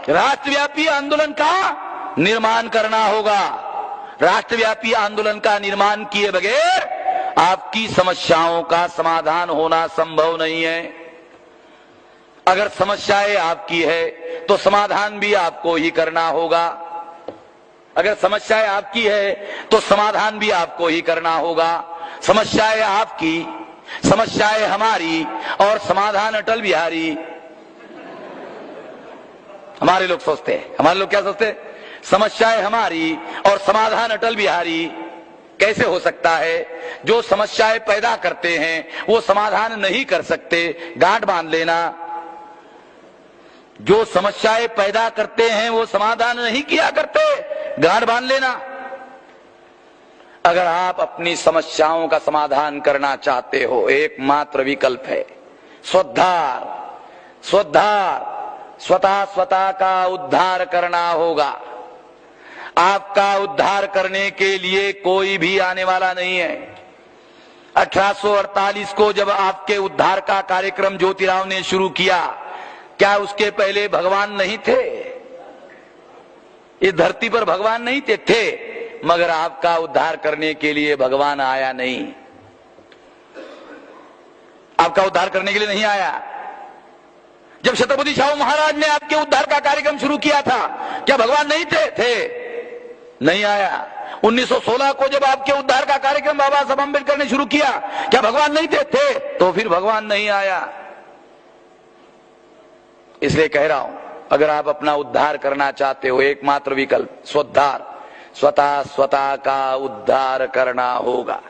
राष्ट्रव्यापी आंदोलन का निर्माण करना होगा। राष्ट्रव्यापी आंदोलन का निर्माण किए बगैर आपकी समस्याओं का समाधान होना संभव नहीं है। अगर समस्याएं आपकी है तो समाधान भी आपको ही करना होगा। अगर समस्याएं आपकी है तो समाधान भी आपको ही करना होगा। समस्याएं आपकी, समस्याएं हमारी और समाधान अटल बिहारी। हमारे लोग सोचते हैं, हमारे लोग क्या सोचते हैं? समस्याएं हमारी और समाधान अटल बिहारी। कैसे हो सकता है? जो समस्याएं पैदा करते हैं वो समाधान नहीं कर सकते, गांठ बांध लेना। जो समस्याएं पैदा करते हैं वो समाधान नहीं किया करते, गांठ बांध लेना। अगर आप अपनी समस्याओं का समाधान करना चाहते हो, एकमात्र विकल्प है स्वोद्धार। स्वोद्धार, स्वतः का उद्धार करना होगा। आपका उद्धार करने के लिए कोई भी आने वाला नहीं है। 1848 को जब आपके उद्धार का कार्यक्रम ज्योतिराव ने शुरू किया, क्या उसके पहले भगवान नहीं थे? इस धरती पर भगवान नहीं थे, मगर आपका उद्धार करने के लिए भगवान आया नहीं। आपका उद्धार करने के लिए नहीं आया। जब छत्रपति शाहू महाराज ने आपके उद्धार का कार्यक्रम शुरू किया था, क्या भगवान नहीं थे? नहीं आया। 1916 को जब आपके उद्धार का कार्यक्रम बाबा साहब अम्बेडकर ने शुरू किया, क्या भगवान नहीं थे? तो फिर भगवान नहीं आया। इसलिए कह रहा हूं, अगर आप अपना उद्धार करना चाहते हो, एकमात्र विकल्प स्वोद्धार, स्वतः का उद्धार करना होगा।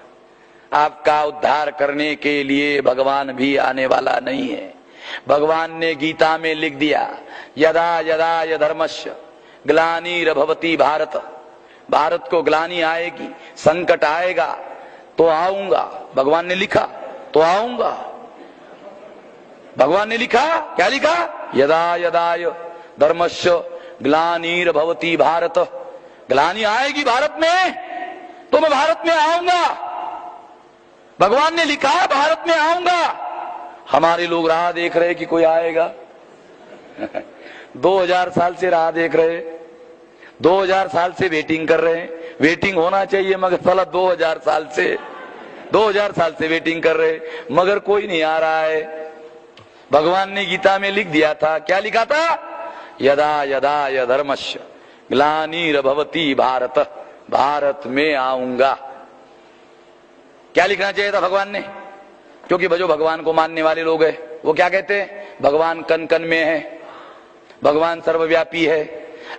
आपका उद्धार करने के लिए भगवान भी आने वाला नहीं है। भगवान ने गीता में लिख दिया, यदा यदा यधर्मस्य ग्लानिर्भवति भारत। भारत को ग्लानि आएगी, संकट आएगा तो आऊंगा। भगवान ने लिखा तो आऊंगा। भगवान ने लिखा, क्या लिखा? यदा यदा धर्मस्य ग्लानिर्भवति भारत। ग्लानि आएगी भारत में तो मैं भारत में आऊंगा। भगवान ने लिखा भारत में आऊंगा। हमारे लोग राह देख रहे कि कोई आएगा। 2000 साल से राह देख रहे, 2000 साल से वेटिंग कर रहे हैं। वेटिंग होना चाहिए, मगर साला 2000 साल से वेटिंग कर रहे, मगर कोई नहीं आ रहा है। भगवान ने गीता में लिख दिया था, क्या लिखा था? यदा यदा यधर्मस्य ग्लानिर्भवति भारत। भारत में आऊंगा। क्या लिखना चाहिए था भगवान ने? क्योंकि जो भगवान को मानने वाले लोग हैं वो क्या कहते हैं? भगवान कन कन में है, भगवान सर्वव्यापी है।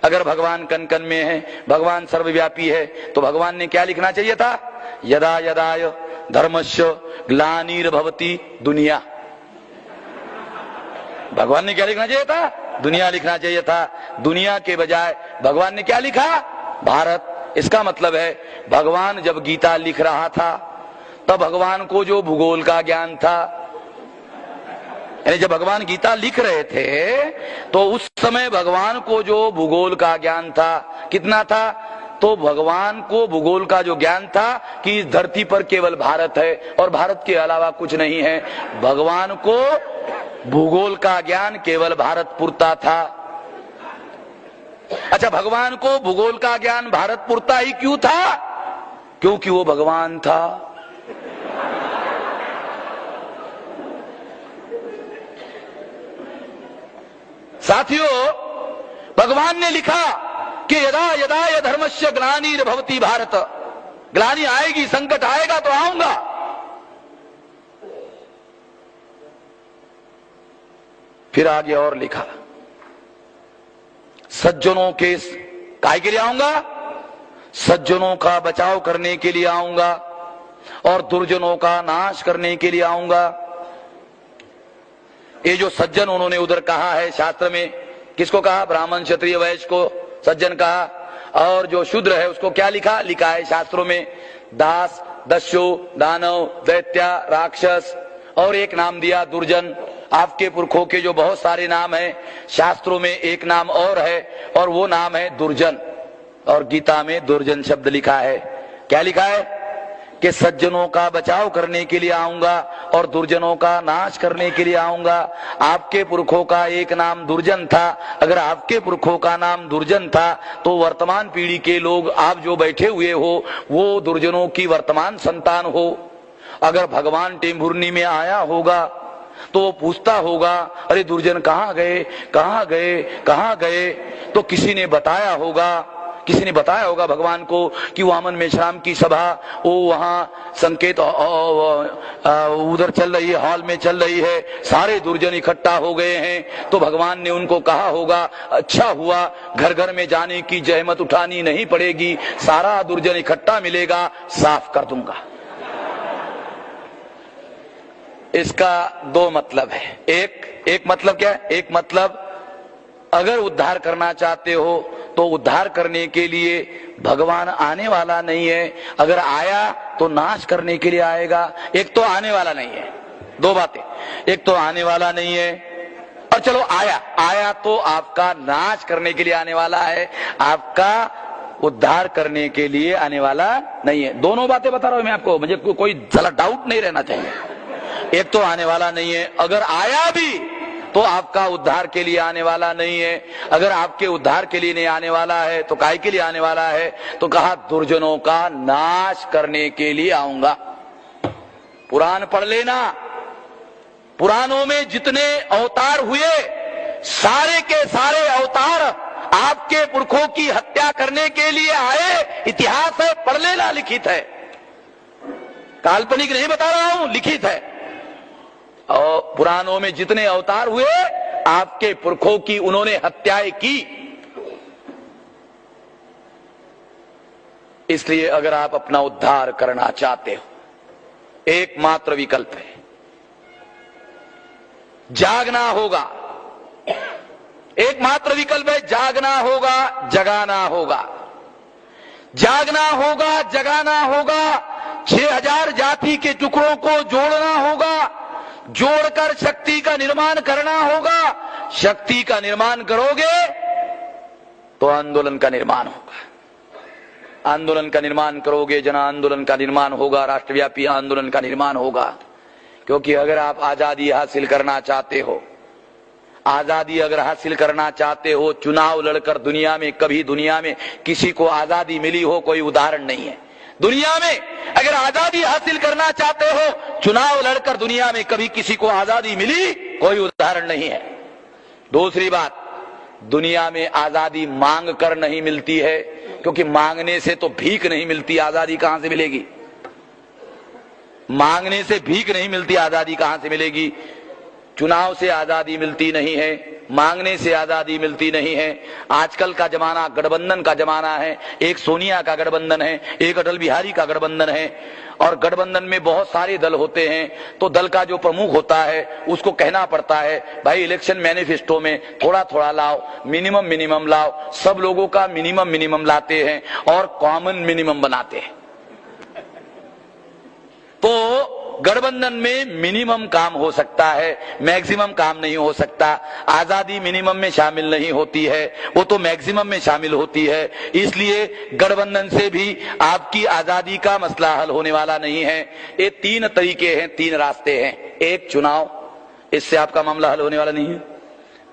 अगर भगवान कन कन में है, भगवान सर्वव्यापी है, तो भगवान ने क्या लिखना चाहिए था? यदा यदा धर्मस्य ग्लानिर्भवति दुनिया। भगवान ने क्या लिखना चाहिए था? दुनिया लिखना चाहिए था। दुनिया के बजाय भगवान ने क्या लिखा? भारत। इसका मतलब है भगवान जब गीता लिख रहा था तब भगवान को जो भूगोल का ज्ञान था, यानी जब भगवान गीता लिख रहे थे तो उस समय भगवान को जो भूगोल का ज्ञान था, कितना था? तो भगवान को भूगोल का जो ज्ञान था कि इस धरती पर केवल भारत है और भारत के अलावा कुछ नहीं है। भगवान को भूगोल का ज्ञान केवल भारत पुरता था। अच्छा, भगवान को भूगोल का ज्ञान भारत पुरता ही क्यों था? क्योंकि वो भगवान था। साथियों, भगवान ने लिखा कि यदा यदा धर्मस्य ग्लानिर्भवति भारत। ग्लानि आएगी, संकट आएगा तो आऊंगा। फिर आगे और लिखा, सज्जनों के काय के लिए आऊंगा? सज्जनों का बचाव करने के लिए आऊंगा और दुर्जनों का नाश करने के लिए आऊंगा। ये जो सज्जन उन्होंने उधर कहा है शास्त्र में, किसको कहा? ब्राह्मण क्षत्रिय वैश्य को सज्जन कहा। और जो शूद्र है उसको क्या लिखा? लिखा है शास्त्रों में दास, दस्यु, दानव, दैत्य, राक्षस, और एक नाम दिया दुर्जन। आपके पुरखों के जो बहुत सारे नाम हैं, शास्त्रों में एक नाम और है और वो नाम है दुर्जन। और गीता में दुर्जन शब्द लिखा है। क्या लिखा है? कि सज्जनों का बचाव करने के लिए आऊंगा और दुर्जनों का नाश करने के लिए आऊंगा। आपके पुरखों का एक नाम दुर्जन था। अगर आपके पुरखों का नाम दुर्जन था तो वर्तमान पीढ़ी के लोग, आप जो बैठे हुए हो, वो दुर्जनों की वर्तमान संतान हो। अगर भगवान टेम्भुर्नी में आया होगा तो वो पूछता होगा, अरे दुर्जन कहाँ गए, कहाँ गए, कहाँ गए? तो किसी ने बताया होगा भगवान को कि वामन मेश्राम की सभा वो वहां संकेत उधर चल रही है, हॉल में चल रही है, सारे दुर्जन इकट्ठा हो गए हैं। तो भगवान ने उनको कहा होगा, अच्छा हुआ, घर घर में जाने की जहमत उठानी नहीं पड़ेगी, सारा दुर्जन इकट्ठा मिलेगा, साफ कर दूंगा। इसका दो मतलब है। एक मतलब क्या है? एक मतलब अगर उद्धार करना चाहते हो तो उद्धार करने के लिए भगवान आने वाला नहीं है, अगर आया तो नाश करने के लिए आएगा। एक तो आने वाला नहीं है, दो बातें, एक तो आने वाला नहीं है और चलो आया तो आपका नाश करने के लिए आने वाला है, आपका उद्धार करने के लिए आने वाला नहीं है। दोनों बातें बता रहा हूं मैं आपको, मुझे कोई जरा डाउट नहीं रहना चाहिए। एक तो आने वाला नहीं है, अगर आया भी तो आपका उद्धार के लिए आने वाला नहीं है। अगर आपके उद्धार के लिए नहीं आने वाला है तो काहे के लिए आने वाला है? तो कहा दुर्जनों का नाश करने के लिए आऊंगा। पुराण पढ़ लेना, पुराणों में जितने अवतार हुए सारे के सारे अवतार आपके पुरखों की हत्या करने के लिए आए। इतिहास है, पढ़ लेना, लिखित है, काल्पनिक नहीं बता रहा हूं, लिखित है। और पुराणों में जितने अवतार हुए आपके पुरखों की उन्होंने हत्याएं की। इसलिए अगर आप अपना उद्धार करना चाहते हो, एकमात्र विकल्प है, जागना होगा। एकमात्र विकल्प है, जागना होगा, जगाना होगा। जागना होगा, जगाना होगा, 6000 जाति के टुकड़ों को जोड़ना होगा, जोड़कर शक्ति का निर्माण करना होगा। शक्ति का निर्माण करोगे तो आंदोलन का निर्माण होगा। आंदोलन का निर्माण करोगे, जन आंदोलन का निर्माण होगा, राष्ट्रव्यापी आंदोलन का निर्माण होगा। क्योंकि अगर आप आजादी हासिल करना चाहते हो, आजादी अगर हासिल करना चाहते हो, चुनाव लड़कर कभी दुनिया में किसी को आजादी मिली हो कोई उदाहरण नहीं है। दुनिया में अगर आजादी हासिल करना चाहते हो, चुनाव लड़कर दुनिया में कभी किसी को आजादी मिली कोई उदाहरण नहीं है। दूसरी बात, दुनिया में आजादी मांग कर नहीं मिलती है, क्योंकि मांगने से तो भीख नहीं मिलती, आजादी कहां से मिलेगी? मांगने से भीख नहीं मिलती, आजादी कहां से मिलेगी? चुनाव से आजादी मिलती नहीं है, मांगने से आजादी मिलती नहीं है। आजकल का जमाना गठबंधन का जमाना है। एक सोनिया का गठबंधन है, एक अटल बिहारी का गठबंधन है, और गठबंधन में बहुत सारे दल होते हैं। तो दल का जो प्रमुख होता है उसको कहना पड़ता है, भाई इलेक्शन मैनिफेस्टो में थोड़ा थोड़ा लाओ, मिनिमम लाओ। सब लोगों का मिनिमम लाते हैं और कॉमन मिनिमम बनाते हैं। तो गठबंधन में मिनिमम काम हो सकता है, मैक्सिमम काम नहीं हो सकता। आजादी मिनिमम में शामिल नहीं होती है, वो तो मैक्सिमम में शामिल होती है। इसलिए गठबंधन से भी आपकी आजादी का मसला हल होने वाला नहीं है। ये 3 तरीके हैं, 3 रास्ते हैं। एक चुनाव, इससे आपका मामला हल होने वाला नहीं है।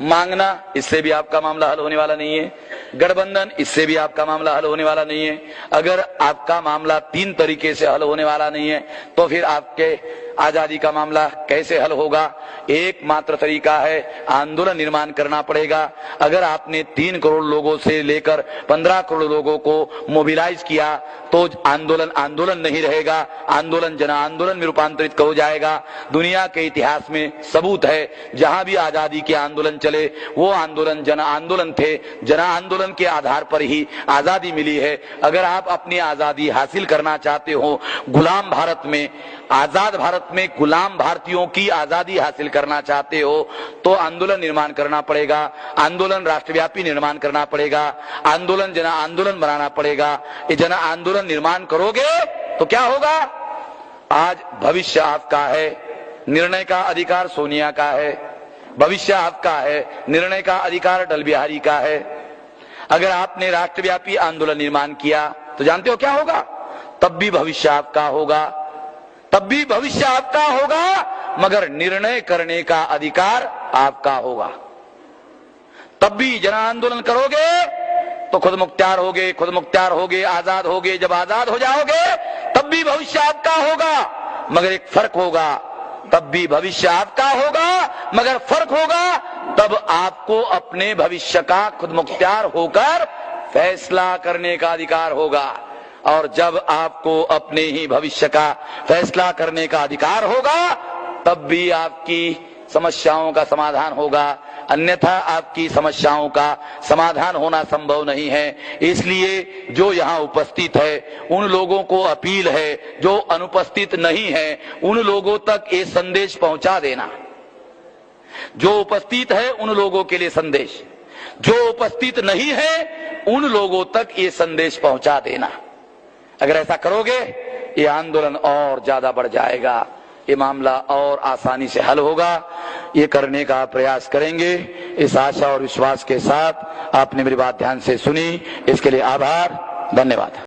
मांगना, इससे भी आपका मामला हल होने वाला नहीं है। गठबंधन, इससे भी आपका मामला हल होने वाला नहीं है। अगर आपका मामला 3 तरीके से हल होने वाला नहीं है तो फिर आपके आजादी का मामला कैसे हल होगा? एकमात्र तरीका है, आंदोलन निर्माण करना पड़ेगा। अगर आपने 3 करोड़ लोगों से लेकर 15 करोड़ लोगों को मोबिलाइज किया तो आंदोलन नहीं रहेगा, आंदोलन जन आंदोलन में रूपांतरित हो जाएगा। दुनिया के इतिहास में सबूत है, जहां भी आजादी के आंदोलन चले वो आंदोलन जन आंदोलन थे। जन आंदोलन के आधार पर ही आजादी मिली है। अगर आप अपनी आजादी हासिल करना चाहते हो, गुलाम भारत में, आजाद भारत में गुलाम भारतीयों की आजादी हासिल करना चाहते हो, तो आंदोलन निर्माण करना पड़ेगा। आंदोलन राष्ट्रव्यापी निर्माण करना पड़ेगा, आंदोलन जन आंदोलन बनाना पड़ेगा। ये जन आंदोलन निर्माण करोगे तो क्या होगा? आज भविष्य आपका है, निर्णय का अधिकार सोनिया का है, भविष्य आपका है, निर्णय का अधिकार अटल बिहारी का है। अगर आपने राष्ट्रव्यापी आंदोलन निर्माण किया तो जानते हो क्या होगा? तब भी भविष्य आपका होगा, तब भी भविष्य आपका होगा, मगर निर्णय करने का अधिकार आपका होगा। तब भी जन आंदोलन करोगे तो खुद मुख्तियार होगे, खुद मुख्तियार होगे, आजाद होगे। जब आजाद हो जाओगे तब भी भविष्य आपका होगा, मगर एक फर्क होगा, तब भी भविष्य आपका होगा मगर फर्क होगा, तब आपको अपने भविष्य का खुद मुख्तियार होकर फैसला करने का अधिकार होगा। और जब आपको अपने ही भविष्य का फैसला करने का अधिकार होगा तब भी आपकी समस्याओं का समाधान होगा, अन्यथा आपकी समस्याओं का समाधान होना संभव नहीं है। इसलिए जो यहाँ उपस्थित है उन लोगों को अपील है, जो अनुपस्थित नहीं है उन लोगों तक ये संदेश पहुंचा देना। जो उपस्थित है उन लोगों के लिए संदेश, जो उपस्थित नहीं है उन लोगों तक ये संदेश पहुंचा देना। अगर ऐसा करोगे ये आंदोलन और ज्यादा बढ़ जाएगा, ये मामला और आसानी से हल होगा। ये करने का प्रयास करेंगे, इस आशा और विश्वास के साथ। आपने मेरी बात ध्यान से सुनी, इसके लिए आभार, धन्यवाद।